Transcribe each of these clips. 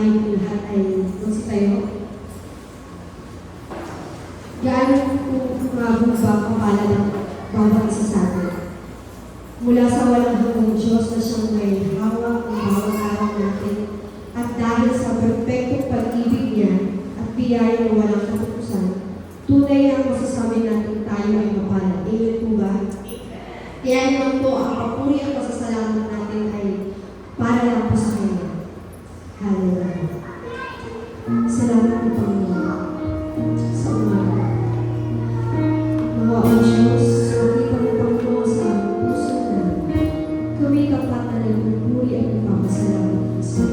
tayo lahat ay magsitayo. Gaano po mababa ang pala ng bawat isa sa atin. Mula sa walang hanggang Diyos na siyang may hawak ng bawat araw natin at dahil sa perfectong pag-ibig niya at biyaya ng walang katapusan, tunay ang masasabi natin tayo ay mapalad. Amen po ba? Kaya naman po ang papuri at pasasalamat natin ay para lang po sa Kanya. Hallelujah. Salamat po Panginoon sa umaga. Mga o Diyos, makita mo Panginoon sa puso namin. Kami kapat na nagpupuri at nagpapasalamat po sa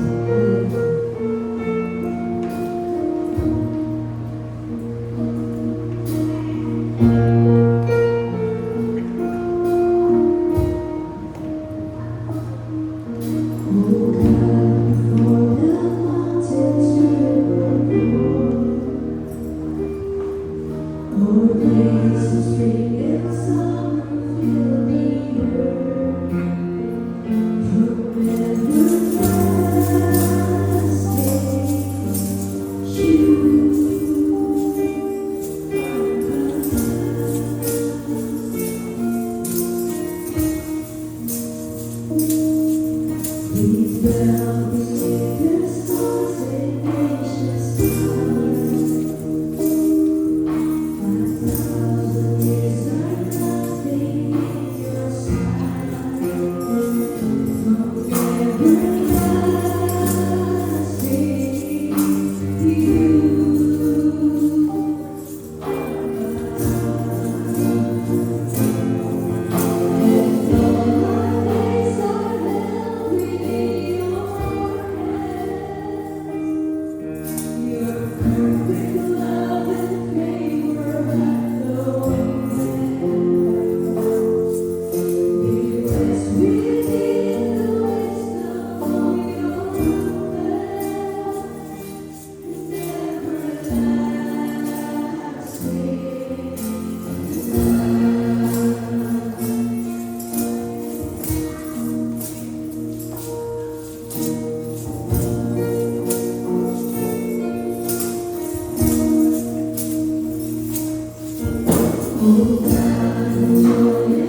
Hallelujah.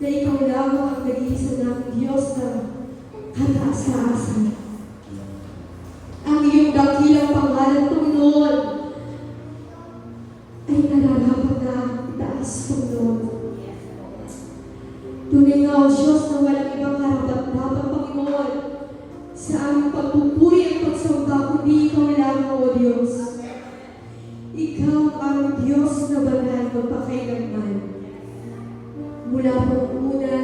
na ikaw lamang ang nag-iisa naming Diyos na kataas-taasan. Ang iyong dakilang pangalan, Panginoon, ay nararapat na itaas, Panginoon. Tunay nga, O Diyos, na walang ibang karapat-dapat, Panginoon, sa aming pagpupuri at pagsamba, kundi ikaw lamang, O Diyos. Ikaw ang Diyos na banal magpakailanman. Mula po una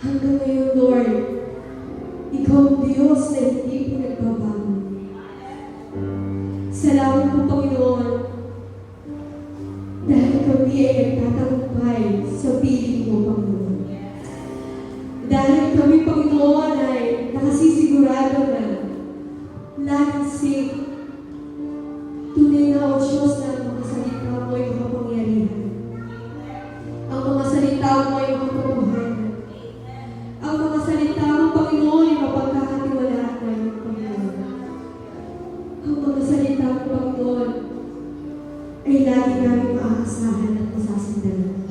hanggang ngayon, Lord, ikaw ang Diyos na hindi po nagbabago. Salamat po, Panginoon, dahil kami ay nagtatagumpay sa piling mo, Panginoon. Dahil kami, Panginoon, ay nakasisigurado na laging safe. Tunay na, O Diyos, na ang mga salita mo ay makapangyarihan. Ang mga salita mo ay makatotohanan. Ang mga salita mo, Panginoon, ay mapagkakatiwalaan namin, Panginoon. Ang mga salita mo, Panginoon, ay lagi namin maaasahan at masasandalan.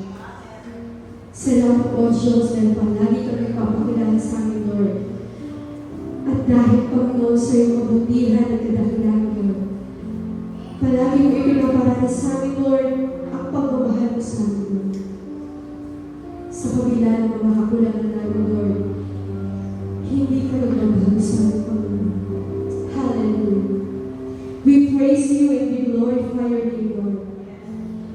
Salamat, O Diyos, dahil palagi kami papakilala sa amin, Lord. At dahil, Panginoon, sa iyong kabutihan at kadakilaan, Lord, palagi mo ipinaparaan sa amin, Lord, ang pagmamahal mo sa amin, Lord. Sa kabila ng mga kakulangan namin, Lord, hindi ka nagbabago sa amin, Panginoon. Hallelujah. We praise you and we glorify your name, Lord.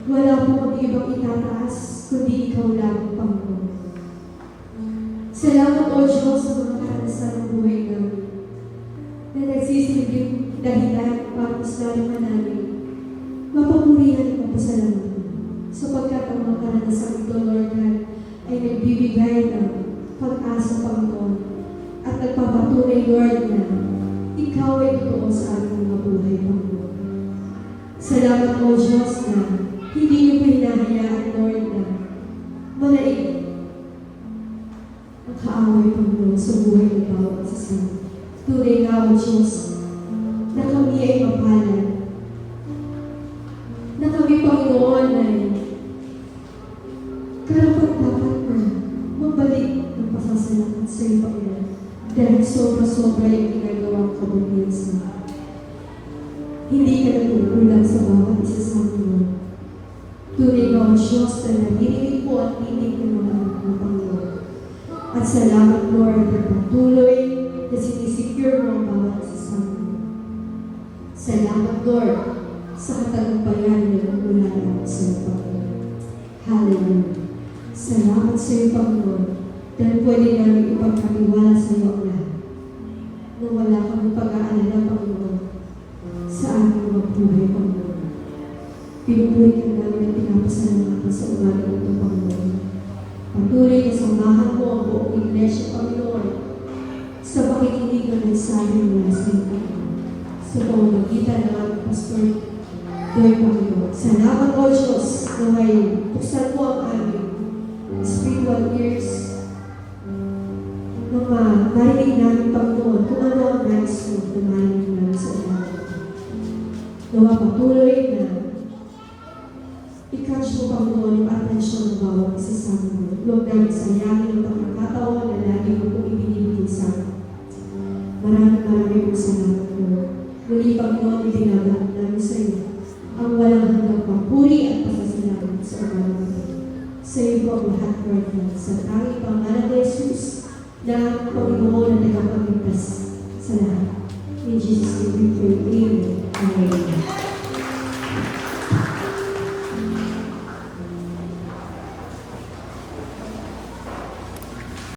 Wala po kami ibang itataas, kundi ikaw lang, Panginoon. Salamat, O Diyos, sa mga karanasan ng buhay namin na nagsisilbing dahilan para mas lalo namin mapapurihan at mapasalamat sapagkat ang mga karanasan ito, Lord God, ay nagbibigay ng pag-asa, Panginoon, at nagpapatunay, Lord, na ikaw ay totoo sa aming mga buhay, Panginoon. Salamat, O Diyos, na hindi niyo pinahayaan, Lord, na malaig ang kaaway, Panginoon, sa buhay ng bawat isa. Tunay nga, O Diyos, na kami ay mapalad. Na kami, Panginoon, ay karapat-dapat na mabalik ng pasasalamat sa iyo, Panginoon. Dahil sobra-sobra yung ginagawang kabutihan sa amin. Hindi ka nagkukulang sa bawat isa sa amin. Tunay nga, O Diyos, na narinig po at tinig ng mga anak ng Panginoon. At salamat, Lord, na patuloy na sinisecure mo ang bawat isa sa amin. Salamat, Lord, sa katagumpayan na mula namin sa iyo, Panginoon. Hallelujah. Salamat sa iyo, Panginoon, dahil pwede namin ipagkatiwala sa iyo ang lahat. Na wala kami pag-aalala, Panginoon, sa aming mga buhay, Panginoon. Pinupuhay ka namin at pinapasalamatan sa umaga ng ito, Panginoon. Patuloy na samahan mo ang buong iglesia, Panginoon, sa pakikinig ng mensahe mula sa iyo, Panginoon. Sa pamamagitan ng aming pastor, Doy, Panginoon. Salamat, O Diyos, na may buksan mo ang aming spiritual ears. Marinig namin, Panginoon, kung ano ang nais mo na marinig namin sa umaga. Nawa patuloy na i-catch mo, Panginoon, yung atensyon ng bawat isa sa amin. Huwag namin sayangin ang pagkakataon na lagi mo kong ibinibigay sa amin. Maraming salamat, Lord. Muli, Panginoon, ibinabahan namin sa iyo ang walang hanggang papuri at pasasalamat sa umaga. Sa iyo po ang lahat, Lord, sa tanging pangalan ni Jesus na ang Panginoon na nagpapagligtas sa lahat. In Jesus' name we pray. Amen. Amen.